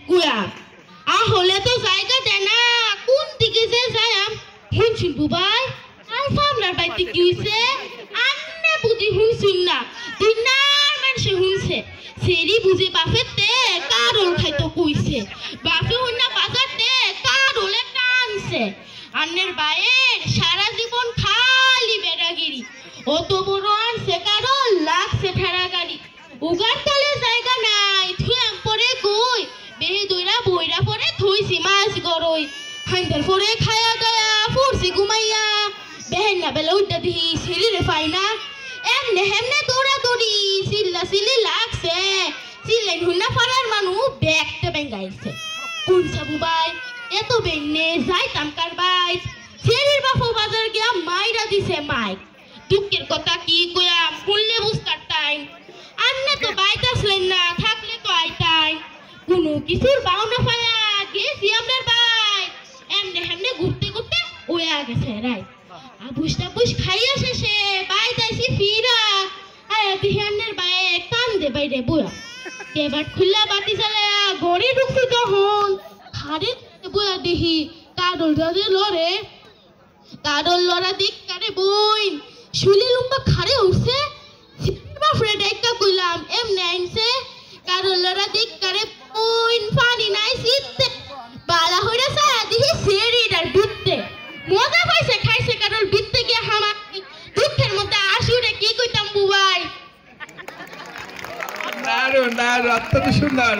কুয়া আহলে তো জায়গা দেয় না কোন দিকে যে যাইম শুনছুন বুবাই আলফা আমলার বাইতে কি হইছে আন্নে বুঝি শুনছুন না দিনার মানুষে শুনছে সেরি বুঝি বাফেতে কারোল খাইতো কইছে বাফে হইনা বাজারতে কারোলে টানছে আন্নের বায়ের সারা জীবন খালি বেড়াগিরি অত বড় আনছে কারোল লাগছে ঠেড়া গাড়ি উগার তলে জায়গা নাই থুয়াম পরে কই বেহে দইরা বইরা পরে থইছি মাছ গরই হাইন্দার পরে খায়া দয়া ফুরছি ঘুমাইয়া বেহেন না বেলা উঠা দিহি শরীরে পাই না এমনে হেমনে দৌড়া দৌড়ি চিল্লা চিল্লি লাগছে চিল্লাই হুন্না ফারার মানুষ ব্যাগতে বেঙ্গাইছে কোন সাবু ভাই এত বেন্নে যাইতাম কার বাইক শরীর বাপু বাজার গিয়া মাইরা দিছে মাইক দুঃখের কথা কি কয়া শুনলে বুঝতার টাইম আন্নে তো বাইতে আসলেন না থাকলে তো আইতাই কোনো কিছুর বাউনা পায়া গেছি আমার ভাই এমনে হেমনে ঘুরতে ঘুরতে ওয়া গেছে রাই আবুস খাইয়া শেষে বাইতাইছি ফিরা আয়া দিহানের বাইয়ে কান্দে বাইরে বুয়া এবার খুল্লা বাতি চালা গড়ে ঢুকছি তখন হারে বুয়া দেখি কারোল ধরে লড়ে কারোল লড়া দিক কারে বই শুলি লুম্বা খারে উঠছে ফ্রেন্ড একটা কইলাম এমনি আইনছে কারোল লড়া দিক কারে বই পানি নাই শীতে বালা হইরা সায়া দিহি সেরিডার বিত্তে মজা পাইছে খাইছে কারোল বিত্তে গিয়ে হামার দুঃখের মধ্যে আসুরে কি কইতাম বুবাই দারুণ দারুণ অত্যন্ত সুন্দর।